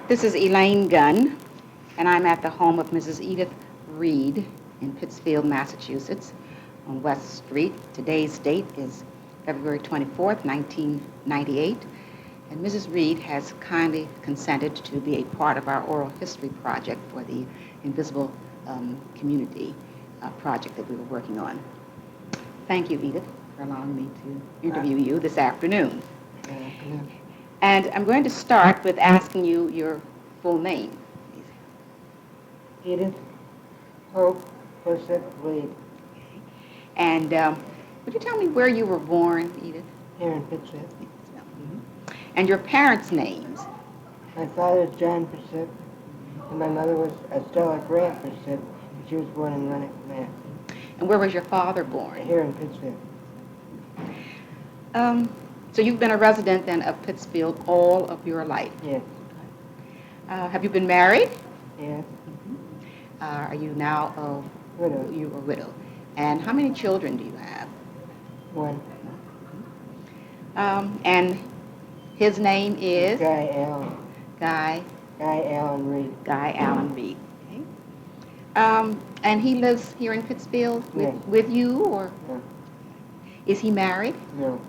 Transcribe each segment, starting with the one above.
This is Elaine Gunn, and I'm at the home of Mrs. Edythe Reid in Pittsfield, Massachusetts, on West Street. Today's date is February 24th, 1998, and Mrs. Reid has kindly consented to be a part of our oral history project for the Invisible Community project that we were working on. Thank you, Edythe, for allowing me to interview you this afternoon. Good afternoon. And I'm going to start with asking you your full name. Edythe Hope Persip Reid. And would you tell me where you were born, Edythe? Here in Pittsfield. And your parents' names? My father is John Persip, and my mother was Estella Grant Persip, and she was born in Lenox, Mass. And where was your father born? Here in Pittsfield. So you've been a resident then of Pittsfield all of your life? Yes. Have you been married? Yes. Are you now Widow. you a widow? And how many children do you have? One. And his name is? Guy Allen. Guy Allen Reid. Guy Alan Reid. Okay. And he lives here in Pittsfield Yes. with you, or No. is he married? No.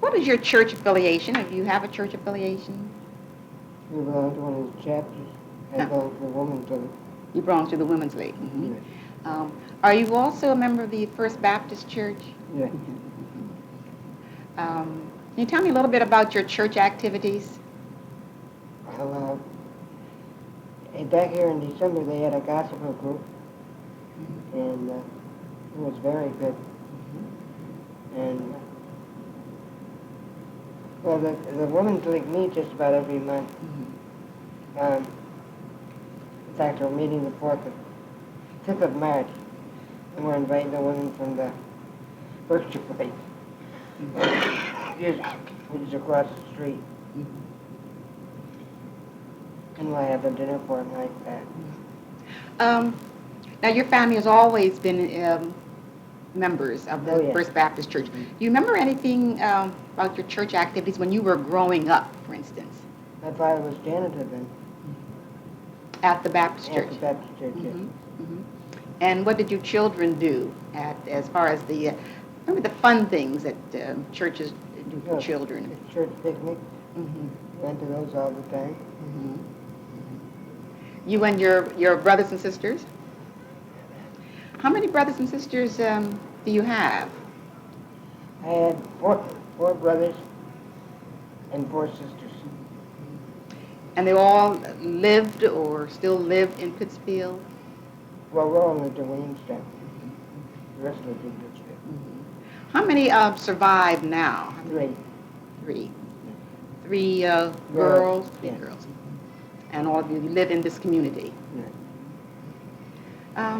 What is your church affiliation? If you have a church affiliation? We belong to one of the chapters. I belong to the Women's League. You belong to the Women's League. Mhm. Yes. Are you also a member of the First Baptist Church? Yes. Can you tell me a little bit about your church activities? Well, back here in December, they had a gospel group, and it was very good. And well, the Women's League meets just about every month. In fact, we're meeting the 5th of March, and we're inviting the women from the Berkshire Place, which is across the street. And we'll have a dinner for them like that. Now, your family has always been members of the Oh, yeah. First Baptist Church. Do you remember anything about your church activities when you were growing up, for instance, My father was janitor then at the Baptist at Church? the Baptist Church. Yes. And what did you children do as far as the fun things that churches do for children? The church picnic. Went to those all the time. You and your brothers and sisters? How many brothers and sisters do you have? I had four brothers and 4 sisters. And they all lived or still live in Pittsfield? Well, we're all lived in Williamstown. The rest lived in Pittsfield. How many survive now? 3. Three girls? Three Yeah. girls. And all of you live in this community? Yeah.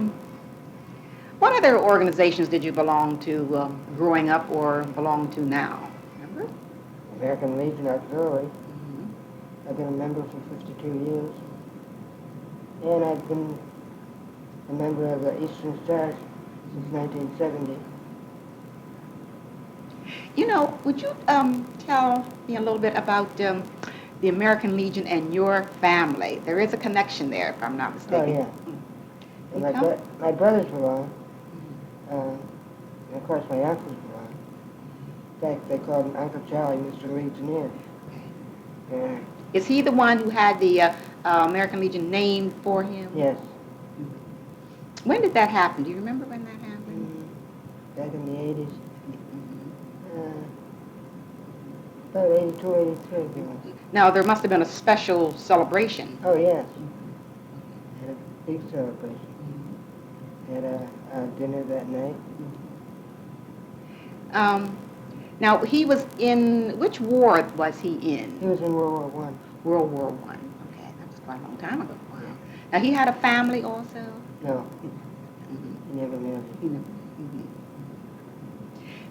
What other organizations did you belong to growing up or belong to now? Remember? American Legion Auxiliary. I've been a member for 52 years. And I've been a member of the Eastern Stars since 1970. You know, would you tell me a little bit about the American Legion and your family? There is a connection there, if I'm not mistaken. Oh, yeah. And my brothers belong. And of course, my uncles belong. In fact, they called him Uncle Charlie, Mr. Legionnaire. Yeah. Is he the one who had the American Legion named for him? Yes. When did that happen? Do you remember when that happened? Back in the 80s. About 82, 83, I think. Now, there must have been a special celebration. Oh, yes. Had a big celebration. Had a dinner that night. Now, he was in, which war was he in? He was in World War I. World War I. Okay, that was quite a long time ago. Wow. Now, he had a family also? No. He never married.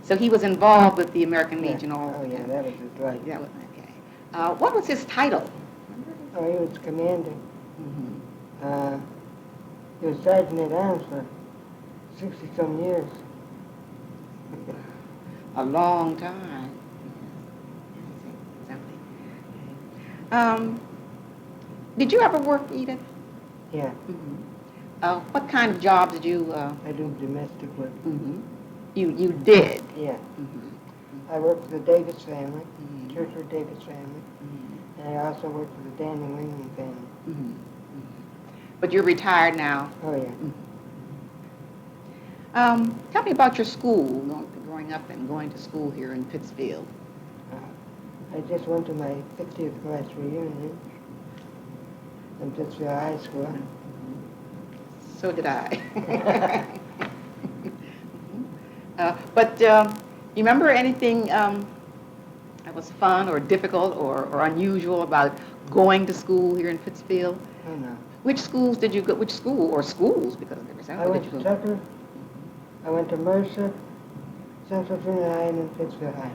So he was involved with the American Legion all Oh, the yeah, time. that was his life. That was, okay. What was his title? Oh, he was commander. He was sergeant at arms for 60-some years. A long time. Did you ever work, Edith? Yeah, What kind of jobs did you? I do domestic work. You did. Yeah, Mhm. I work for the Davis family, Mhm. Churchill Davis family, and I also work for the Daniel England family. Mhm. But you're retired now. Oh, yeah. Tell me about your school, growing up and going to school here in Pittsfield. I just went to my 50th class reunion in Pittsfield High School. So did I. But you remember anything that was fun or difficult or unusual about going to school here in Pittsfield? Oh, no. Which schools did you go? Which school or schools? Because there were I several. went to Tucker, I went to Mercer, Central Junior High, and then Pittsfield High.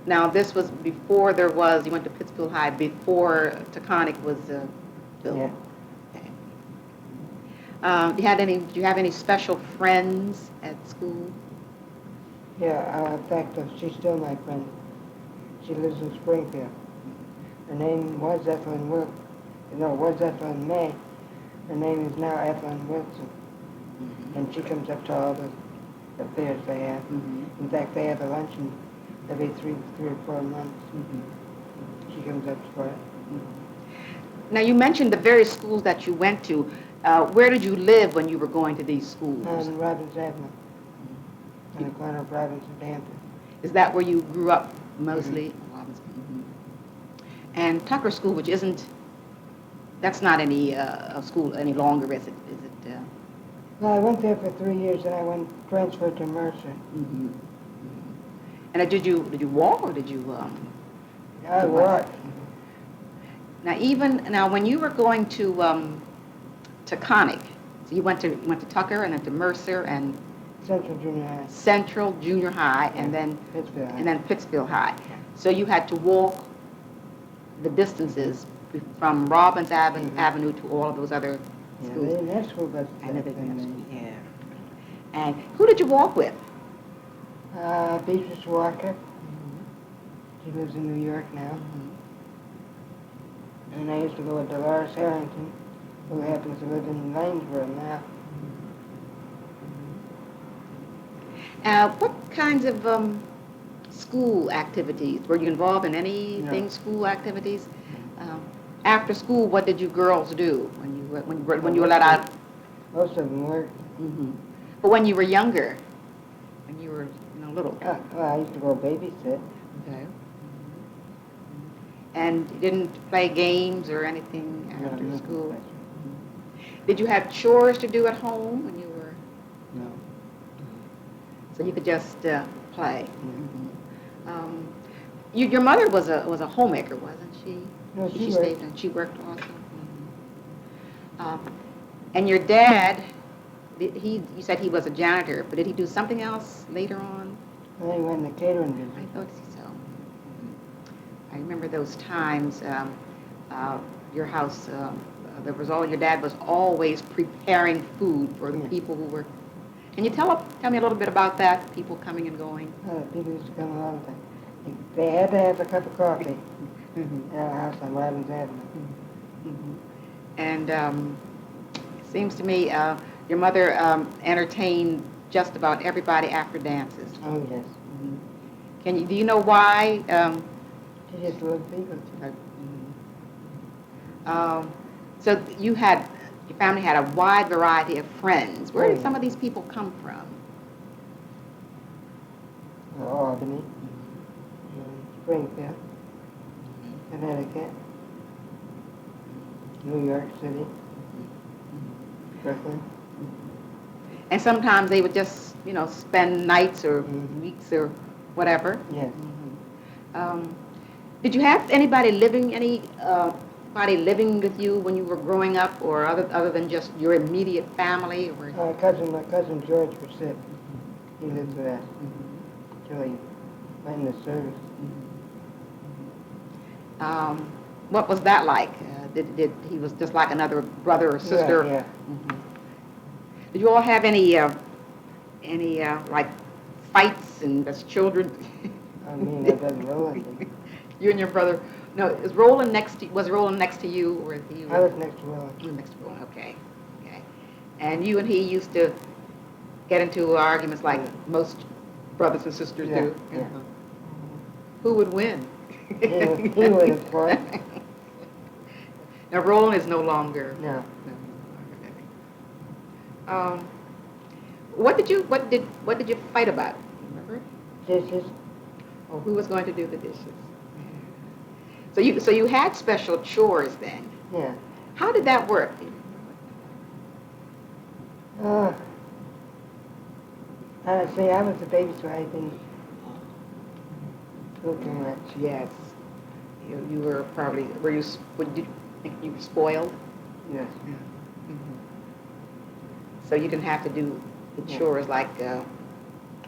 Now this was before there was. You went to Pittsfield High before Taconic was built. Yeah. Did you have any special friends at school? Yeah, in fact, she's still my friend. She lives in Springfield. Her name was Ethelyn Wilson. No, it was Ethelyn May. Her name is now Ethelyn Wilson. And she comes up to all the affairs they have. In fact, they have a luncheon every three or 4 months. She comes up for it. Now you mentioned the various schools that you went to. Where did you live when you were going to these schools? On Robbins Avenue, on the corner of Robbins and Hampton. Is that where you grew up mostly? And Tucker School, which isn't, that's not any a school any longer, is it? Well, I went there for 3 years, and I transferred to Mercer. And did you walk or did you? I walked. Now when you were going to Taconic, so you went to Tucker and then to Mercer and Central Junior High. Central Junior High, and then Pittsfield High. So you had to walk the distances from Robbins Avenue to all of those other schools. They didn't have school buses. Yeah. And who did you walk with? Beatrice Walker. She lives in New York now. And I used to go with Dolores Harrington, who happens to live in Lanesboro now. What kinds of school activities? Were you involved in anything, school activities? After school, what did you girls do when you were let out? Most of them worked. But when you were younger, when you were little? Well, I used to go babysit. Okay. And you didn't play games or anything after school? Did you have chores to do at home when you were? No. So you could just play. Your mother was a homemaker, wasn't she? No, she stayed worked. and she worked also. And your dad, you said he was a janitor, but did he do something else later on? Well, he went in the catering business. I thought so. I remember those times. Your house, your dad was always preparing food for the people who were. Can you tell me a little bit about that? People coming and going. People used to come all the time. They had to have a cup of coffee in our house on Robbins Avenue. And it seems to me your mother entertained just about everybody after dances. Oh, yes. Do you know why? She just loved people. So your family had a wide variety of friends. Where did some of these people come from? Albany, Springfield, Connecticut, New York City, Brooklyn. And sometimes they would just, spend nights or weeks or whatever. Yes. Did you have anybody living with you when you were growing up, or other than just your immediate family? Or? My cousin George Persip, he lives with us. Until he went in the service. What was that like? Did he was just like another brother or sister? Yeah. Did you all have any like fights and as children? I mean, that doesn't know anything. You and your brother No, is Roland next to, was Roland next to you, or you? I was next to Roland. You were next to Roland, okay. Okay. And you and he used to get into arguments like most brothers and sisters do? Yeah. Uh-huh. Who would win? He would, of course. Now, Roland is no longer. No. What did you fight about? Remember? Dishes. Oh, who was going to do the dishes? So you had special chores then. Yeah. How did that work? See, I was the baby, so I didn't do too much. Yes. You were probably, did you think you were spoiled? Yes. Yeah. Mm-hmm. So you didn't have to do the chores like the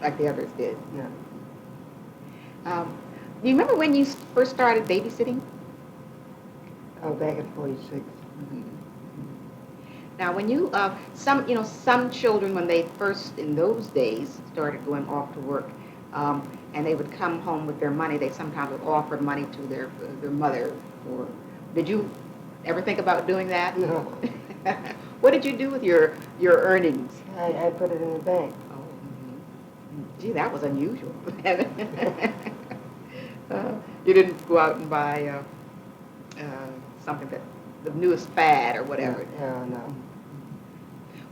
others did? No. Do you remember when you first started babysitting? Oh, back in 46. Mm-hmm. Now, when you, some children, when they first, in those days, started going off to work, and they would come home with their money, they sometimes would offer money to their mother. Or did you ever think about doing that? No. What did you do with your earnings? I put it in the bank. Oh, mm-hmm. Gee, that was unusual. You didn't go out and buy something that the newest fad or whatever. No.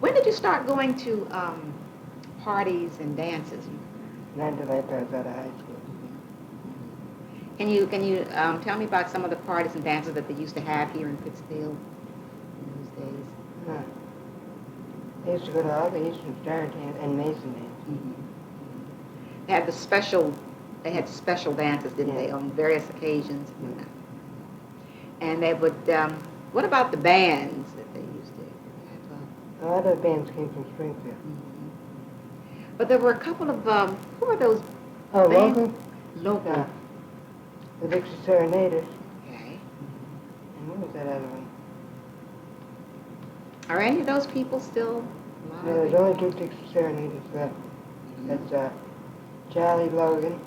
When did you start going to parties and dances? Not until I passed out of high school. Can you tell me about some of the parties and dances that they used to have here in Pittsfield in those days? They used to go to all the Eastern Star dance and Mason dance. Mm-hmm. They had special dances, didn't they, on various occasions? Yeah. And they would, what about the bands that they used to have? A lot of the bands came from Springfield. Mm-hmm. But there were a couple of, who are those? Oh, bands? local? Local. The Dixie Serenaders. Okay. And what was that other one? Are any of those people still alive? No, there's only 2 Dixie Serenaders left. Mm-hmm. That's Charlie Logan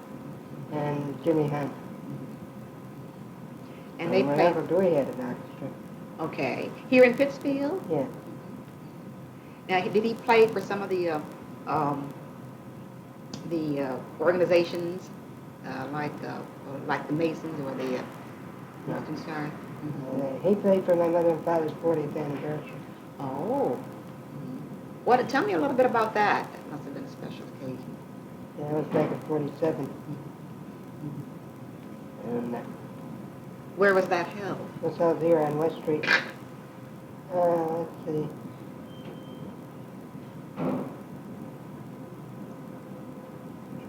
and Jimmy Hunt. And they my played. Uncle Dewey had an orchestra. Okay. Here in Pittsfield? Yeah. Now, did he play for some of the organizations like the Masons or the Eastern Star? Mm-hmm. He played for my mother and father's 40th anniversary. Oh. Mm-hmm. Tell me a little bit about that. That must have been a special occasion. Yeah, that was back in 47. And Where was that held? was held here on West Street. Let's see.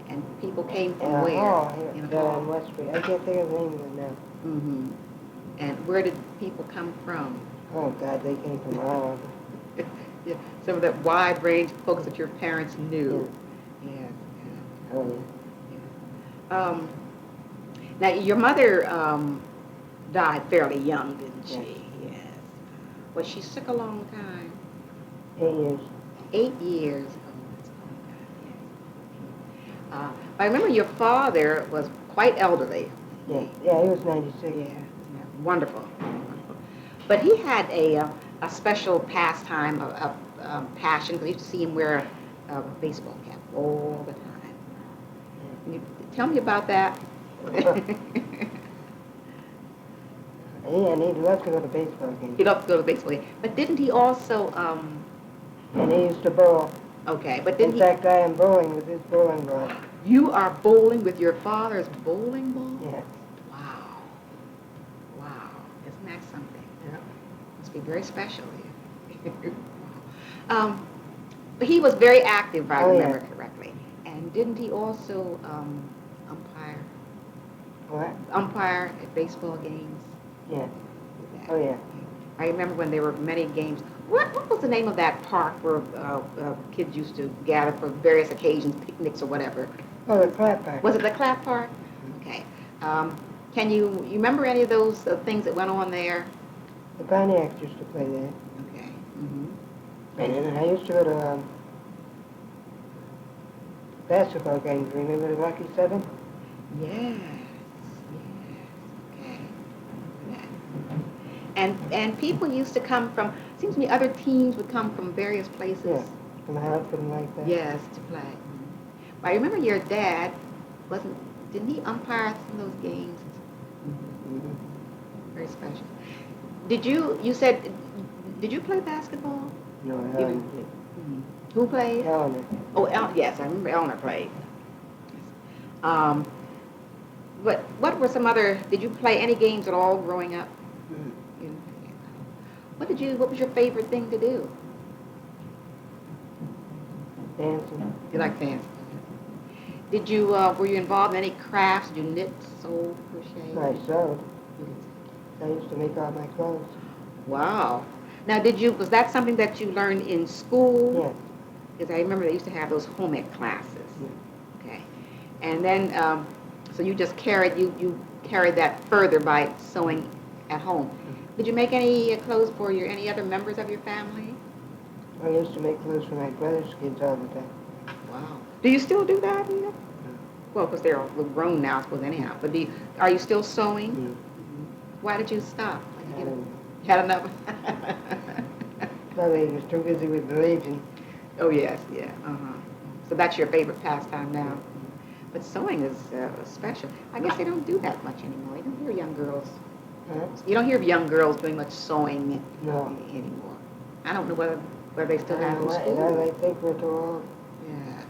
And people came from In a where? hall In a here hall. on West Street. I can't think of the name of it now. Mm-hmm. And where did people come from? Oh, God, they came from all over. Yeah, some of that wide range of folks that your parents knew. Yeah. Oh, Yeah. Now, your mother died fairly young, didn't she? Yes. Was she sick a long time? 8 years. 8 years. Oh, that's a long time, yes. I remember your father was quite elderly. Yeah, he was 96. Yeah, wonderful. But he had a special pastime, a passion, because I used to see him wear a baseball cap all the time. Can you tell me about that? And he loved to go to baseball games. He loved to go to baseball game. But didn't he also, And he used to bowl. okay, but In didn't fact, I am bowling with his bowling ball. you are bowling with your father's bowling ball? Yes. Wow. Wow. Isn't that something? Yeah. Must be very special. But he was very active, if I remember correctly. And didn't he also umpire? What? Umpire at baseball games? Yeah. Oh, yeah. I remember when there were many games. What was the name of that park where kids used to gather for various occasions, picnics or whatever? Oh, the clap park. Was it the Clap Park? Okay. Can you remember any of those things that went on there? The Pontiacs used to play there. Okay. Mm-hmm. And I used to go to basketball games. Remember the Lucky Seven? Yes. Yes. Okay. And people used to come from, seems to me other teams would come from various places. Yeah, from Hartford and like that. Yes, to play. But I remember your dad, didn't he umpire some of those games? Mm-hmm. Very special. You said, did you play basketball? No, You Helen did. did. Who played? Eleanor. Oh, yes, I remember Eleanor played. Um, what were some other, did you play any games at all growing up? Mm-hmm. What was your favorite thing to do? Dancing. You like dancing? Were you involved in any crafts? Did you knit, sew, crochet? I sewed. I used to make all my clothes. Wow. Now, was that something that you learned in school? Yes. Because I remember they used to have those home ec classes. Yeah. Okay. And then, so you just you carried that further by sewing at home. Did you make any clothes for any other members of your family? I used to make clothes for my brother's kids all the time. Wow. Do you still do that, Edith? Well, because they're all grown now, I suppose, anyhow. But are you still sewing? Mm-hmm. Why did you stop? I don't know. Had enough? Probably was too busy with the Legion. Oh, yes, yeah. So that's your favorite pastime now? But sewing is special. I guess they don't do that much anymore. You don't hear young girls. Huh? You don't hear of young girls doing much sewing anymore. I don't know whether they still have in I school. think we're too old. Yes.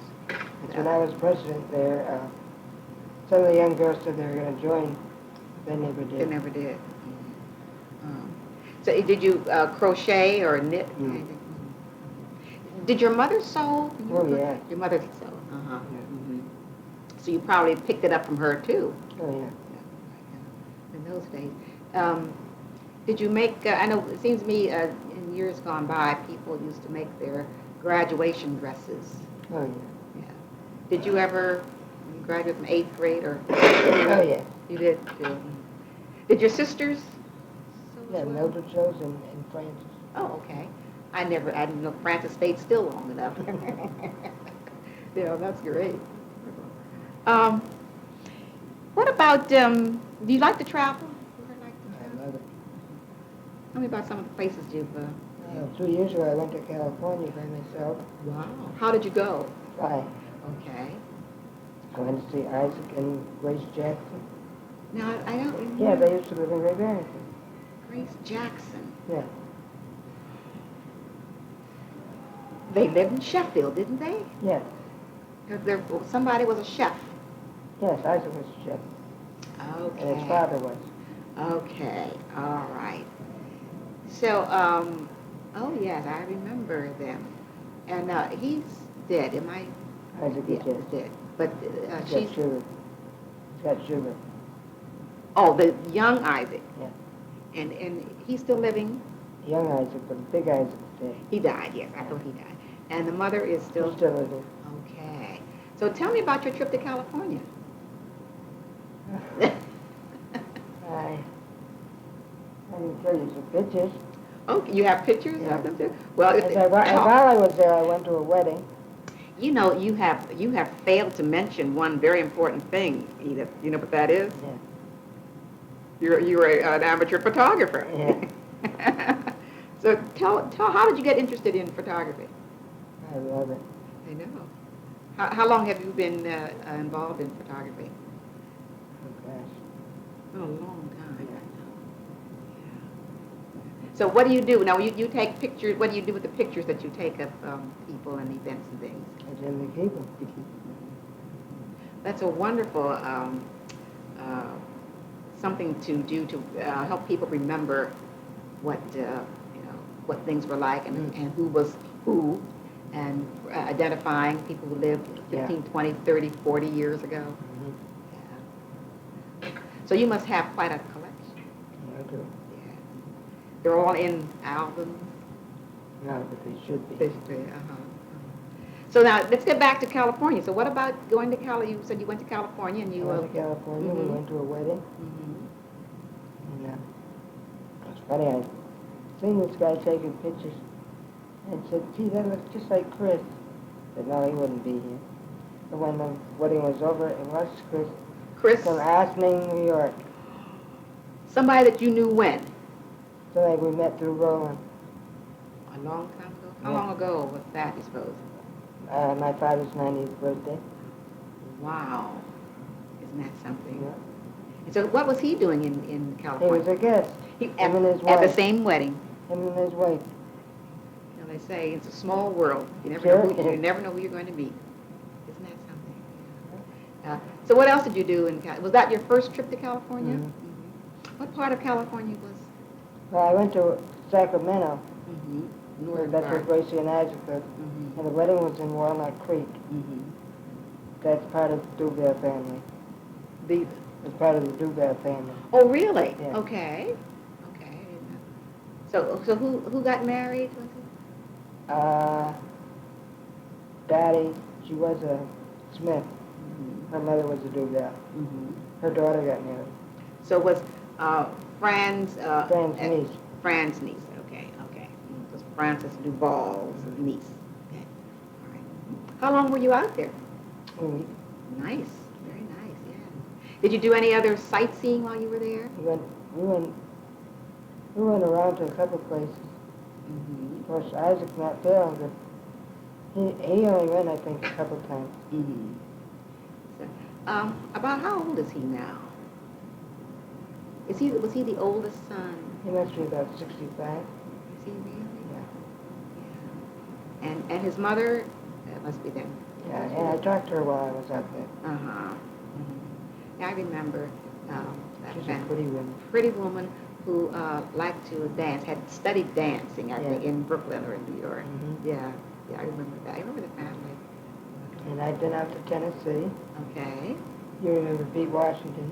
When I was president there, some of the young girls said they were going to join. They never did. They never did. So did you crochet or knit? Mm. Did your mother sew? Oh, yeah. Your mother sewed. Yeah. Mm-hmm. So you probably picked it up from her too. Oh, yeah. In those days. Did you make, I know it seems to me in years gone by, people used to make their graduation dresses. Oh, yeah. Yeah. Did you ever graduate from 8th grade or? Oh, yeah. You did too. Did your sisters? Yeah, Mildred shows and Francis. Oh, okay. I didn't know Francis stayed still long enough. Yeah, that's great. What about, do you like to travel? I love it. Tell me about some of the places you've... 2 years ago, I went to California by myself. Wow. How did you go? Fly. Okay. I went to see Isaac and Grace Jackson. Now, I don't remember. Yeah, they used to live in Great Barrington. Grace Jackson. Yeah. They lived in Sheffield, didn't they? Yes. Somebody was a chef. Yes, Isaac was a chef. Okay. And his father was. Okay. All right. So, oh yes, I remember them. And he's dead. Am I? Isaac is dead. Dead. But He's got sugar. He's got sugar. Oh, the young Isaac. Yeah. And he's still living? Young Isaac, but big Isaac is dead. He died, yes. I thought he died. And the mother is still? He's still living. Okay. So tell me about your trip to California. I can show you some pictures. Oh, you have pictures Yeah. of them too? Well, While I was there, I went to a wedding. you know, you have failed to mention one very important thing, Edith. You know what that is? Yeah. You're an amateur photographer. Yeah. So tell, how did you get interested in photography? I love it. I know. How long have you been involved in photography? Oh, gosh. Oh, a long time. Yeah. So what do you do? Now, you take pictures. What do you do with the pictures that you take of people and events and things? I generally keep them. That's a wonderful something to do to help people remember what what things were like and who was who, and identifying people who lived 15, 20, 30, 40 years ago. Mm-hmm. Yeah. So you must have quite a collection. I do. Yeah. They're all in albums. No, but they should be. Basically, So now let's get back to California. So what about going to Cali? You said you went to California and you I went to California. We went to a wedding. Mm-hmm. And it's funny, I seen this guy taking pictures and said, gee, that looks just like Chris. I said, no, he wouldn't be here. But when the wedding was over, it was Chris Chris, from Athens, New York. somebody that you knew when? So like we met through Roland. A long time ago? How Yeah. long ago was that, you suppose? My father's 90th birthday. Wow. Isn't that something? Yeah. And so what was he doing in He California? was a guest. He- Him and his at the wife. same wedding. Him and his wife. You know, they say it's a small world. You never, Sure know, who, is. you never know who you're going to meet. Isn't that something? So what else did you do in California? Was that your first trip to California? Mhm. Mhm. What part of California was? Well, I went to Sacramento. Northern That's where part. Gracie and Isaac lived. Mhm. And the wedding was in Walnut Creek. Mhm. That's part of the Duval family. It's part of the Duval family. Oh, really? Yeah. Okay. Okay. I didn't know. So who got married? Was it? Daddy, she was a Smith. Mhm. Her mother was a Duval. Mhm. Her daughter got married. So was Fran's Fran's niece. Fran's niece. Okay. Okay. It was Francis Duval's niece. Okay. All right. How long were you out there? A week. Nice. Very nice. Yeah. Did you do any other sightseeing while you were there? We went around to a couple places. Mm-hmm. Of course, Isaac's not there, but he only went, I think, a couple times. Mm-hmm. So, about how old is he now? Was he the oldest son? He must be about 65. Is he really? Yeah. Yeah. And his mother must be then. Yeah, and I talked to her while I was out there. Uh-huh. Mm-hmm. Yeah, I remember that She's a pretty woman. pretty woman who liked to dance, had studied dancing, I think, Yeah. in Brooklyn or in New York. Mhm. Yeah, I remember that. I remember the family. And I'd been out to Tennessee. Okay. You remember Pete Washington?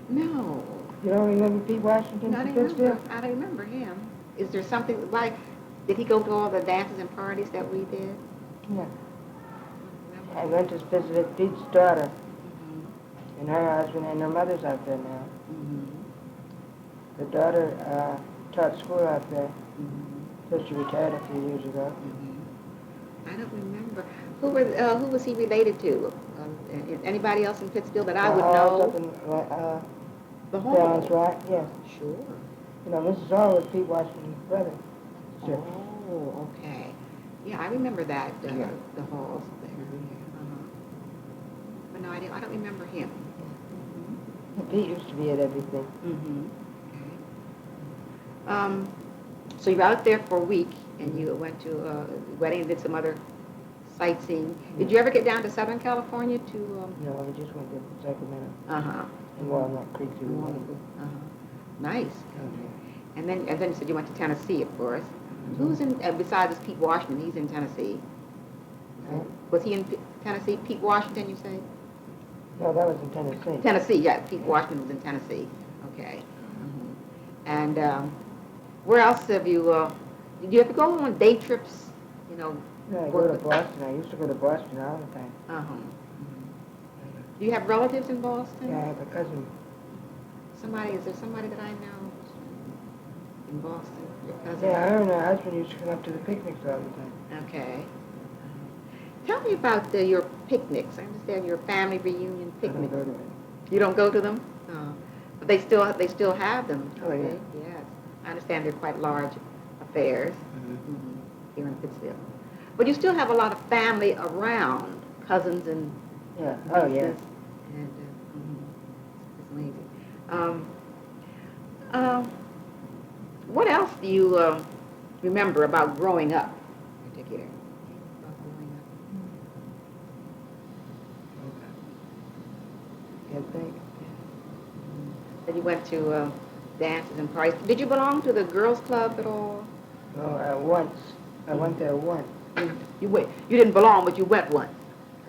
No. You don't remember Pete Washington I from don't Pittsfield? remember. I don't remember him. Is there something like? Did he go to all the dances and parties that we did? Yeah. I I went to visit Pete's daughter Mm-hmm. and her husband, and her mother's out there now. Mm-hmm. The daughter taught school out there, Mm-hmm. so she retired a few years ago. Mm-hmm. I don't remember. Who was he related to? Anybody else in Pittsfield that I would Hall's know? up in The Balance Hall. Rock, yes. Sure. You know, Mrs. Hall was Pete Washington's brother. Sure. Oh, okay. Yeah, I remember that. Yeah. The Halls there. Uh-huh. But no, I don't remember him. Pete used to be at everything. Mm-hmm. Okay. So you were out there for a week, and you went to a wedding and did some other sightseeing. Did you ever get down to Southern California to? No, I just went to Sacramento Uh-huh. and Walnut Creek through the wedding. Uh-huh. Nice. Okay. And then you said you went to Tennessee, of course. Who's in besides Pete Washington? He's in Tennessee. Huh? Was he in Tennessee? Pete Washington, you say? No, that was in Tennessee. Tennessee, yeah. Pete Washington was in Tennessee. Okay. And where else have you? Did you ever go on day trips? You know. No, I go to Boston. I used to go to Boston all the time. Uh-huh. Do you have relatives in Boston? Yeah, I have a cousin. Is there somebody that I know in Boston? Your cousin? Yeah, her and her husband used to come up to the picnics all the time. Okay. Tell me about your picnics. I understand your family reunion I don't picnic. go to it. You don't go to them? But they still have them. Oh, yeah. Yes. I understand they're quite large affairs here in Pittsfield. But you still have a lot of family around, cousins and Yeah. Oh, yeah. nieces. And it's amazing. What else do you remember about growing up in particular? About growing up. Can't think. That you went to dances and parties. Did you belong to the girls' club at all? No, once. I went there once. You didn't belong, but you went once.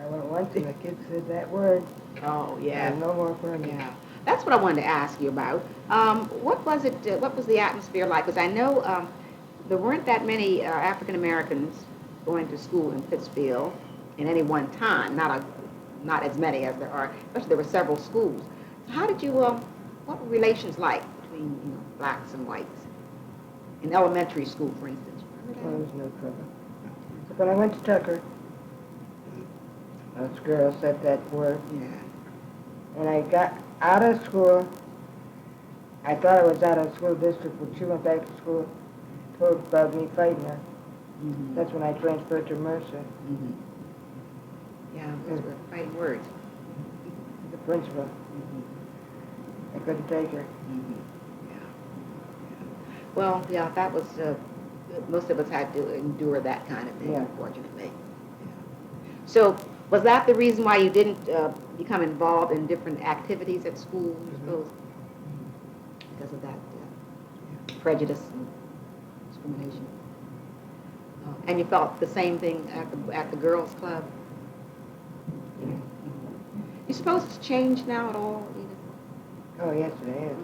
I went once and the kids said that word. Oh, yeah. And no more for me. Yeah. That's what I wanted to ask you about. What was it? What was the atmosphere like? Because I know there weren't that many African Americans going to school in Pittsfield in any one time. Not as many as there are. Especially there were several schools. So how did you? What were relations like between blacks and whites in elementary school, for instance? Remember Well, that? there was no trouble. But when I went to Tucker, this girl said that word, Yeah. and I got out of school, I thought I was out of school district, but she went back to school, told about me fighting her. Mm-hmm. That's when I transferred to Mercer. Mm-hmm. Yeah, those were fighting words. The principal. Mm-hmm. I couldn't take her. Mm-hmm. Yeah. Well, yeah, that was, most of us had to endure that kind of thing, Yeah. unfortunately. Yeah. So, was that the reason why you didn't become involved in different activities at school, I suppose? Because of that prejudice and discrimination. And you felt the same thing at the girls' club? You suppose it's changed now at all, Edith? Oh, yes, it is.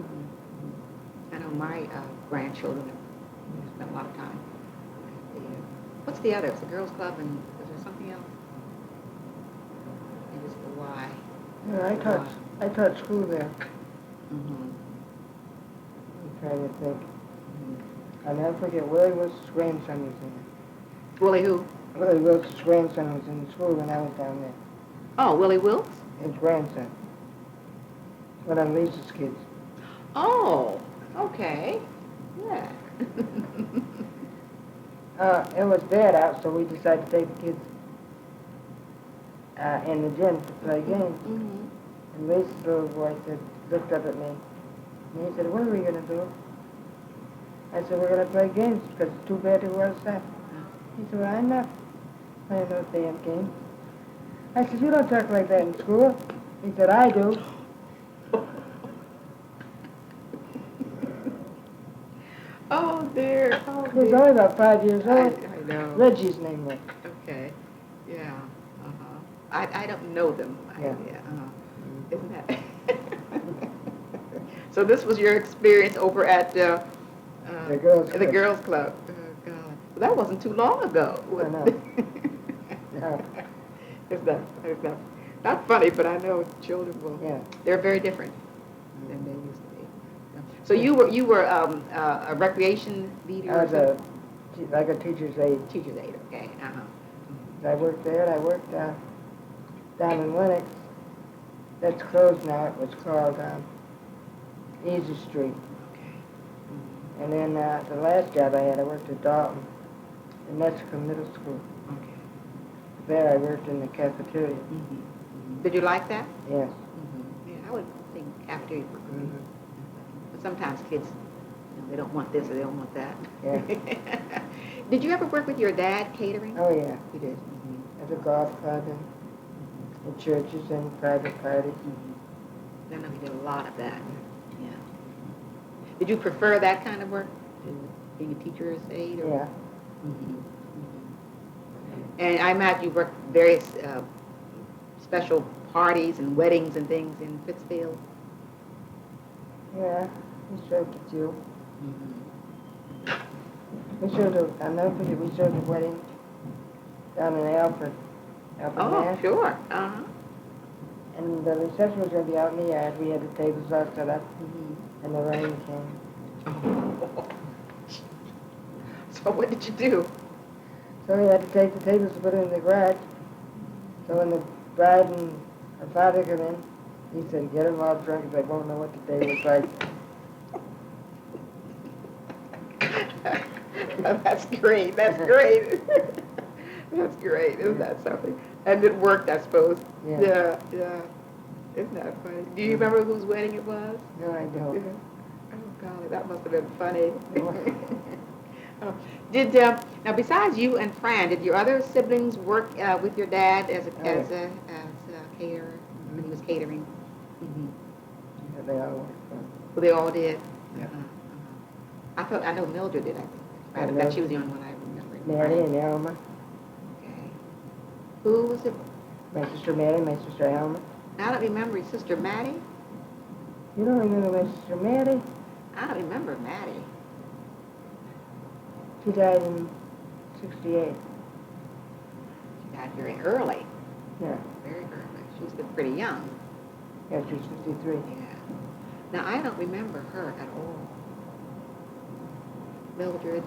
I know my grandchildren have spent a lot of time. What's the other? It's the girls' club, and is there something else? Maybe it's the Y. Yeah, I taught school there. Mm-hmm. I'm trying to think. I'll never forget, Willie Wilson's grandson was in it. Willie who? Willie Wilson's grandson was in school when I was down there. Oh, Willie Wilkes? His grandson. One of Lisa's kids. Oh, okay. Yeah. It was bad out, so we decided to take the kids in the gym to play games. Mm-hmm. And Lisa's little boy looked up at me, and he said, "What are we going to do?" I said, "We're going to play games because it's too bad to go outside." He said, "Well, I'm not playing no damn games." I said, "You don't talk like that in school." He said, "I do." Oh, dear. Oh, He was dear. only about 5 years old. I know. Reggie's name was. Okay. Yeah. Uh-huh. I don't know them. Yeah. Isn't that? So this was your experience over at The girls' the club. girls' club. Oh, God. Well, that wasn't too long ago. I know. Yeah. It's not funny, but I know children will. Yeah. They're very different than they used to be. So you were a recreation leader. I was like a teacher's aide. Teacher's aide. Okay. Uh-huh. I worked there, and I worked down in Lenox. That's closed now. It was called Easy Street. Okay. And then the last job I had, I worked at Dalton, in Mexico Middle School. Okay. There I worked in the cafeteria. Mm-hmm. Did you like that? Yes. Yeah, I would think cafeteria for good. But sometimes kids, they don't want this or they don't want that. Yeah. Did you ever work with your dad catering? Oh, yeah. You did. At a golf club and in churches and private parties. I know you did a lot of that. Yeah. Did you prefer that kind of work to being a teacher's aide? Or? Yeah. And I imagine you worked various special parties and weddings and things in Pittsfield. Yeah, we served a few. We served I'll never forget, we served a wedding down in Alfred. Oh, Mass. sure. Uh-huh. And the reception was going to be out in the yard. We had the tables all set up, and the rain came. So what did you do? So we had to take the tables and put it in the garage. So when the bride and her father came in, he said, "Get them all drunk, because I won't know what the day was like." That's great. That's great. That's great. Isn't that something? And it worked, I suppose. Yeah. Yeah. Isn't that funny? Do you remember whose wedding it was? No, I don't. Oh, golly, that must have been funny. Did now besides you and Fran, did your other siblings work with your dad as a caterer when he was catering? Yeah, they all worked. Well, they all did. Yeah. I know Mildred did. I think. I bet she was the only one I remember. Mary and Elma. Okay. Who was it? My sister Mary, my sister Elma. I don't remember his sister Maddie. You don't remember my sister Maddie? I don't remember Maddie. She died in '68. She died very early. Yeah. Very early. She was still pretty young. Yeah, she was 53. Yeah. Now, I don't remember her at all. Mildred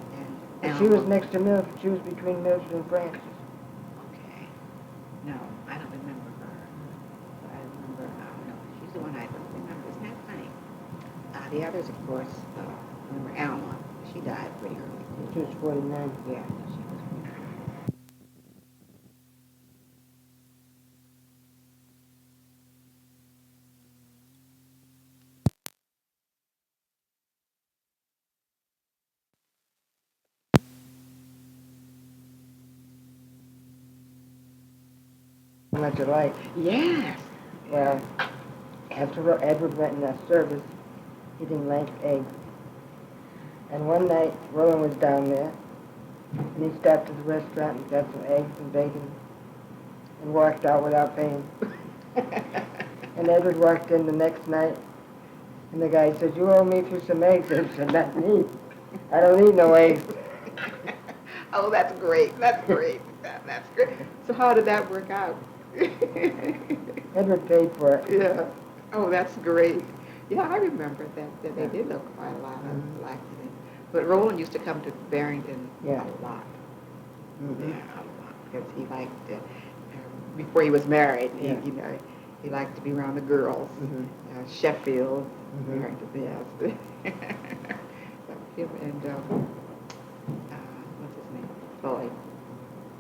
and She was next to Mildred. She was between Mildred and Francis. Okay. No, I don't remember her. But I remember, no, she's the one I don't remember. Isn't that funny? The others, of course, remember Alma. She died pretty early. She was 49. Yeah, she was. Much alike. Yes. Well, after Edward went in that service, he didn't like eggs. And one night, Roland was down there, and he stopped at the restaurant and got some eggs and bacon and walked out without paying. And Edward walked in the next night, and the guy says, "You owe me for some eggs." I said, "Not me. I don't need no eggs." Oh, that's great. That's great. That's great. So how did that work out? Edward paid for it. Yeah. Oh, that's great. Yeah, I remember that they did look quite a lot like it. But Roland used to come to Barrington Yeah. a lot. Mm-hmm. Yeah, a lot. Because he liked, before he was married, Yeah. he liked to be around the girls. Mm-hmm. Sheffield, Mhm. Barrington, yes. And, what's his name? Floyd.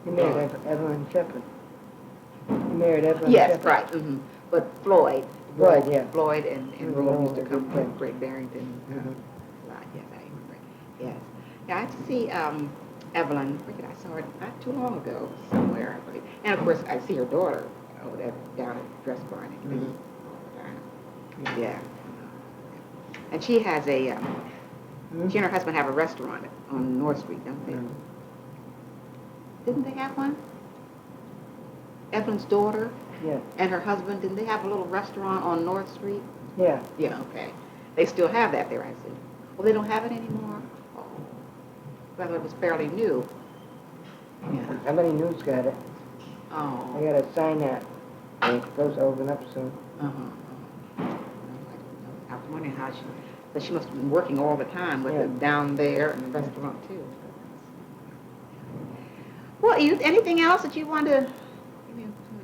He married Evelyn Shepherd. He married Evelyn Yes, Shepherd. right. Mm-hmm. But Floyd. Floyd, yeah. Floyd and Roland used to come Yeah. to Great Barrington Mhm. a lot. Yes, I remember. Yes. Yeah, I had to see Evelyn. Where did I saw her? Not too long ago, somewhere, I believe. And of course, I see her daughter over there down at Dress Barn and Mhm. all the time. Yeah. And she has a. She and her husband have a restaurant on North Street, don't they? Mhm. Didn't they have one? Evelyn's daughter Yeah. and her husband, didn't they have a little restaurant on North Street? Yeah. Yeah, okay. They still have that there, I see. Well, they don't have it anymore? Oh. I thought it was fairly new. Yeah. Somebody new's got it. I Oh. got a sign that it's supposed to open up soon. I was wondering how but she must have been working all the time with it down there in the restaurant, too. Well, Edith, anything else that you want to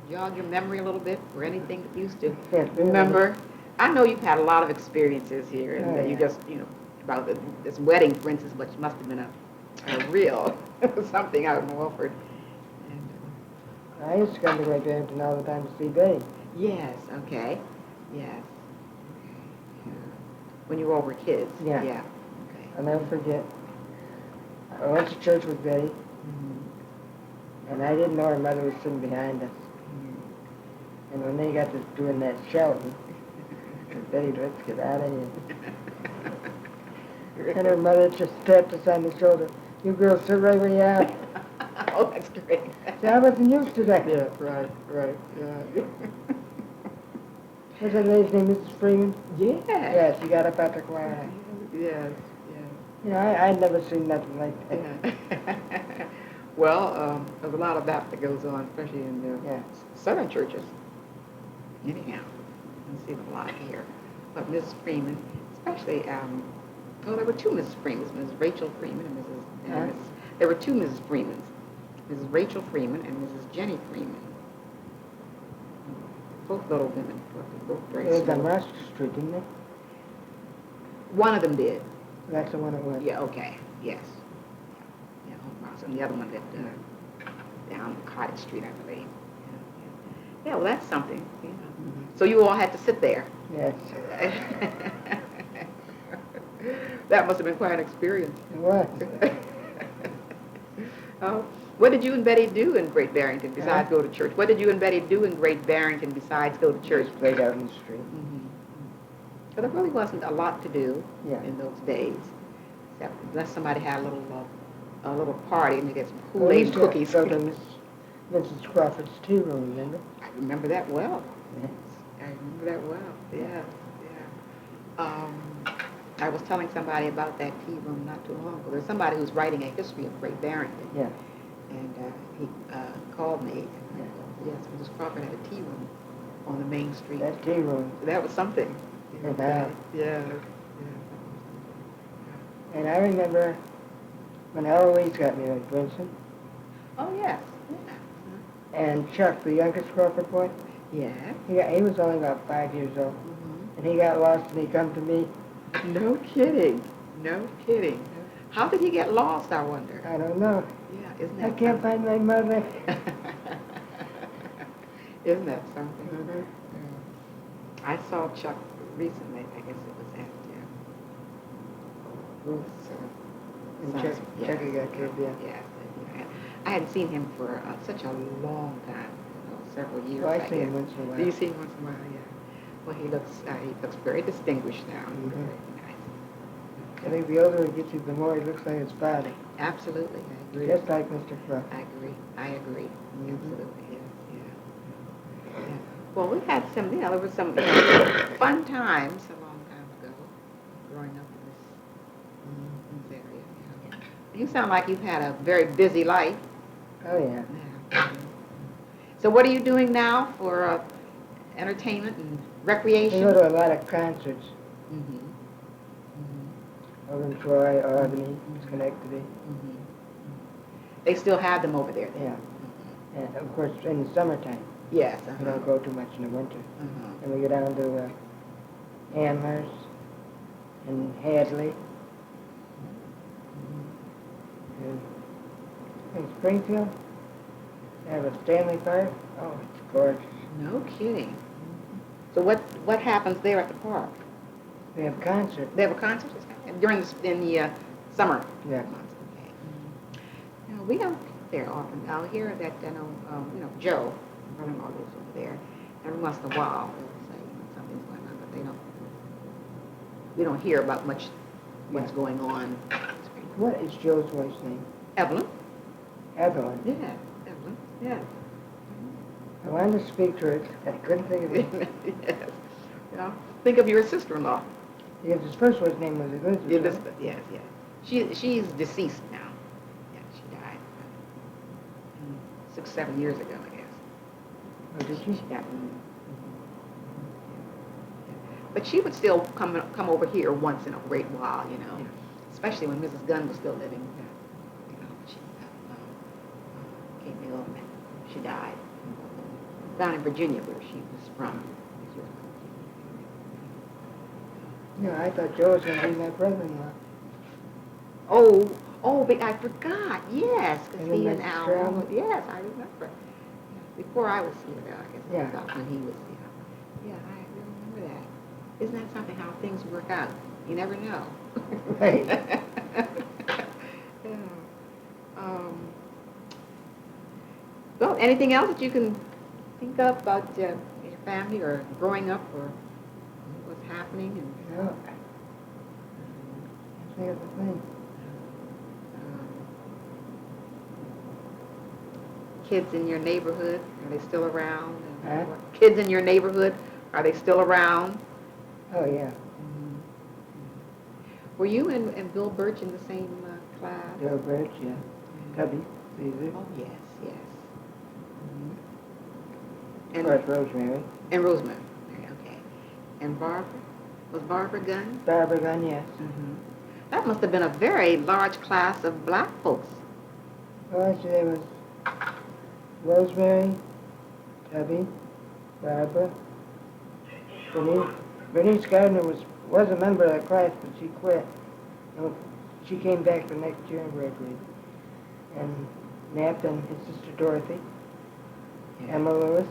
jog your memory a little bit or anything that you used to remember? I know you've had a lot of experiences here, and that you just, about this wedding, for instance, which must have been a real something out in Wilford. I used to come to Great Barrington all the time to see Betty. Yes, okay. Yes. When you were over kids. Yeah. Yeah. Okay. I'll never forget. I went to church with Betty, Mm-hmm. and I didn't know her mother was sitting behind us. Mm-hmm. And when they got to doing that shouting, Betty, let's get out of here. And her mother just tapped us on the shoulder. "You girls sit right where you are." Oh, that's great. See, I wasn't used to that. Yeah, right, yeah. What's that lady's name, Mrs. Freeman? Yeah. Yeah, she got up after choir. Yes, You know, I'd never seen nothing like that. yeah. Well, there's a lot of that goes on, especially in the Southern churches. Anyhow, I see a lot here. But Mrs. Freeman, especially, there were two Mrs. Freemans, Mrs. Rachel Freeman and there were two Mrs. Freemans, Mrs. Rachel Freeman and Mrs. Jenny Freeman. Both little women, both very It was on small. Rochester Street, didn't it? One of them did. That's the one it was. Yeah, okay, yes. Yeah, Home House, and the other one lived down Cottage Street, I believe. Yeah, well, that's something. Yeah. So you all had to sit there. Yes. That must have been quite an experience. It was. Oh, what did you and Betty do in Great Barrington besides go to church? What did you and Betty do in Great Barrington besides go to church? Just played out in the street. So there really wasn't a lot to do Yeah. in those days, except unless somebody had a little party and they get some We Kool-Aid used to cookies. go to Mrs. Crawford's tea room, remember? I remember that well. Yes. I remember that well. Yeah, yeah. I was telling somebody about that tea room not too long ago. There's somebody who's writing a history of Great Barrington. Yeah. And he called me. And yes, Mrs. Crawford had a tea room on the main street. That tea room. That was something. Yeah. Yeah. And I remember when Eloise got married, Vincent, Oh, yes. and Chuck, the youngest Crawford boy, Yeah. he was only about 5 years old. Mm-hmm. And he got lost and he come to me No kidding. No kidding. How did he get lost, I wonder? I don't know. Yeah, isn't I that can't find my mother. Isn't that something? Mhm. I saw Chuck recently. I guess it was at Ruth's. And son's- Chucky got killed, yeah. Yes. I hadn't seen him for such a long time, several years. Oh, I see guess. him once in a while. Do you see him once in a while? Yeah. Well, he looks very distinguished now. Mhm. Very nice. I think the older he gets, the more he looks like his father. Absolutely, I agree. Just like Mr. Crow. I agree. Absolutely, yes, yeah. Yeah. Well, we had some, there were some fun times a long time ago, growing up in this area. You sound like you've had a very busy life. Oh, yeah. Yeah. So what are you doing now for entertainment and We recreation? go to a lot of concerts Mm-hmm. over in Troy, Albany, Schenectady. Mm-hmm. They still have them over there. Yeah. Mm-hmm. And of course, in the summertime, Yes. we don't go too much in the winter. Uh-huh. And we go down to Amherst and Hadley. And in Springfield, they have a Stanley Park. Oh, it's gorgeous. No kidding. So what happens there at the park? They have concerts. They have a concert during in the summer Yeah. months. Okay. No, we don't go there often. I'll hear that Joe, brother-in-law lives over there. Every once in a while, they'll say something's going on, but we don't hear about much what's going on. What is Joe's wife's name? Evelyn. Evelyn. Yeah, Evelyn. Yeah. I wanted to speak to her. I couldn't think of it. Yes. Yeah. Think of your sister-in-law. Because his first wife's name was Elizabeth. Elizabeth. Yes, yes. She's deceased now. Yeah, she died 6-7 years ago, I guess. Oh, did she? Yeah. But she would still come over here once in a great while, Yeah. especially when Mrs. Gunn was still living. She came ill and she died down in Virginia, where she was from. No, I thought Joe was going to be my brother-in-law. But I forgot. Yes, because And then he and Mrs. Al. Brown? Yes, I remember. Before I was here, I guess. Yeah. About when he was here. Yeah, I remember that. Isn't that something? How things work out? You never know. Right. Yeah. Well, anything else that you can think of about your family or growing up or what's happening? And, No. That's the other thing. Kids in your neighborhood, are they still around? Huh? Kids in your neighborhood, are they still around? Oh, yeah. Were you and Bill Birch in the same class? Joe Birch, yeah. Cubby, Caesar. Oh, yes, yes. Of course, Rosemary. And Rosemary, okay. And Barbara? Was Barbara Gunn? Barbara Gunn, yes. That must have been a very large class of black folks. Well, actually, there was Rosemary, Cubby, Barbara. Bernice Gardner was a member of the class, but she quit. And she came back the next year and graduated. And Knapp and his sister Dorothy. Emma Lewis.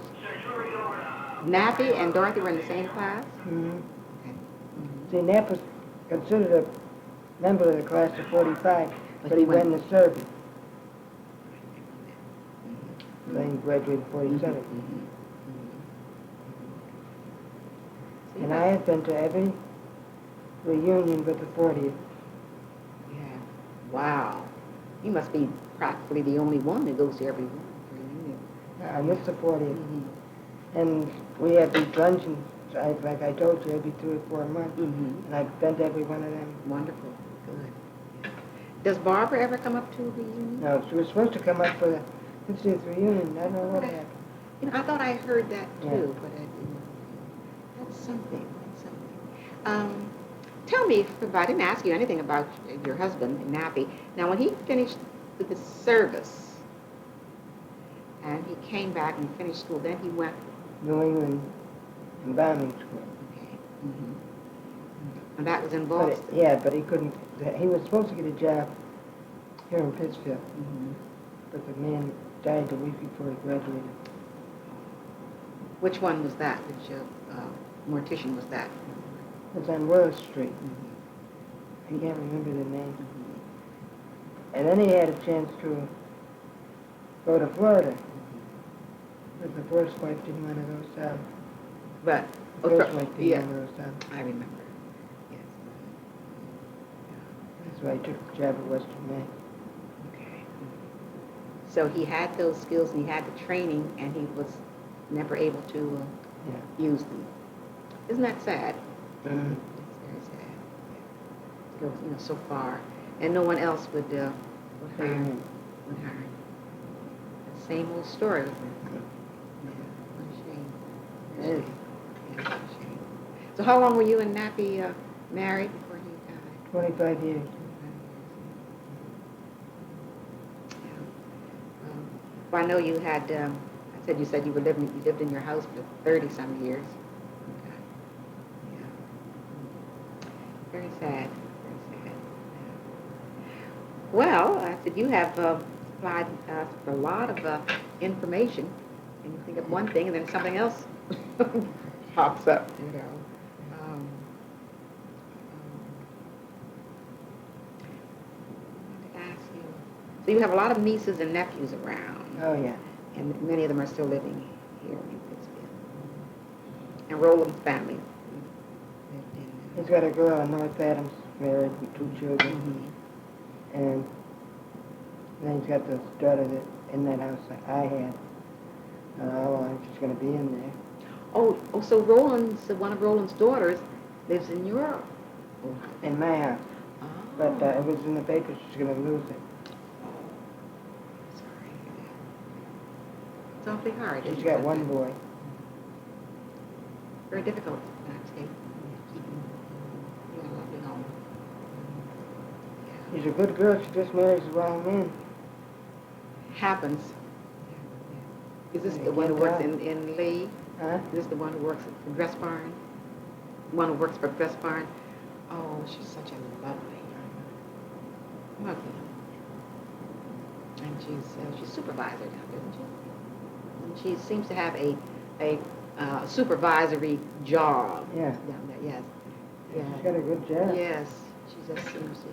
Nappy and Dorothy were in the same class? Mm-hmm. Okay. See, Knapp was considered a member of the class of 45, but he went in the service. Then he graduated in 47. And I have been to every reunion but the 40th. Yeah. Wow. You must be practically the only one that goes to every reunion. I missed the 40th. And we have these luncheons, like I told you, every 2 or 4 months. And I've been to every one of them. Wonderful. Good. Does Barbara ever come up to a reunion? No, she was supposed to come up for the 50th reunion. I don't know what happened. I thought I heard that too, Yeah. but I didn't. That's something. That's something. Tell me, if I didn't ask you anything about your husband, Nappy. Now, when he finished with his service and he came back and finished school, then he went. New England Embalming School. Okay. And that was in But Boston? but he couldn't, he was supposed to get a job here in Pittsfield, but the man died the week before he graduated. Which one was that? Which mortician was that? It was on Willow Street. I can't remember the name. And then he had a chance to go to Florida. But the first wife didn't want to go south. But, The first wife didn't want to go south. I remember. Yes. That's why he took the job at Western Mass. Okay. So he had those skills and he had the training and he was never able to use them. Isn't that sad? It's very sad. To go, so far, and no one else would hire him. Would hire him. The same old story. Yeah. What a shame. What a shame. Yeah, what a shame. So how long were you and Nappy married before he died? 25 years. Well, I know you had. You said you lived in your house for 30-some years. Okay. Yeah. Very sad. Very sad. Yeah. Well, I said you have supplied us with a lot of information, and you think of one thing, and then something else pops up. I wanted to ask you. So you have a lot of nieces and nephews around. Oh, yeah. And many of them are still living here in Pittsfield. And Roland's family lived in... He's got a girl in North Adams, married with 2 children. And then he's got this daughter that in that house that I had. I don't know how long she's going to be in there. Oh, so one of Roland's daughters lives in Europe. In my house. Oh. But it was in the paper she's going to lose it. Sorry. It's awfully hard. She's got 1 boy. Very difficult, actually. Keeping a lovely home. She's a good girl. She just marries the wrong man. Happens. Is this Yeah, the one who can't works tell. in Lee? Huh? Is this the one who works at the dress barn? One who works for Dress Barn? Oh, she's such a lovely woman. And she's supervisor now, isn't she? And she seems to have a supervisory job. Yeah. Down there, yes. She's got a good job. Yes, she just seems to.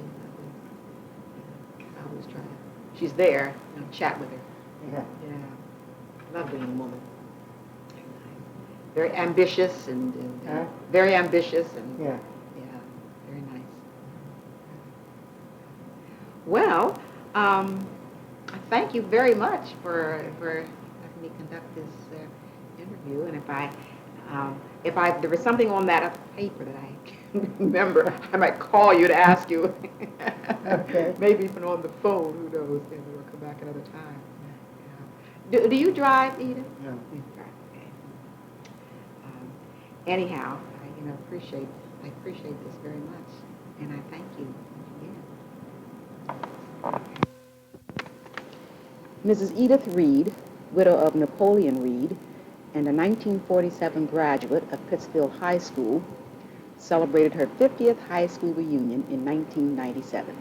I always try to. She's there, chat with her. Yeah. Yeah, lovely young woman. Very ambitious and very ambitious and Yeah. Very nice. Well, thank you very much for letting me conduct this interview. And if there was something on that paper that I can't remember, I might call you to ask you. Okay. Maybe even on the phone. Who knows? Maybe we'll come back another time. Yeah. Do you drive, Edith? No. You drive. Okay. Anyhow, I appreciate this very much, and I thank you again. Mrs. Edythe Reid, widow of Napoleon Reid, and a 1947 graduate of Pittsfield High School, celebrated her 50th high school reunion in 1997.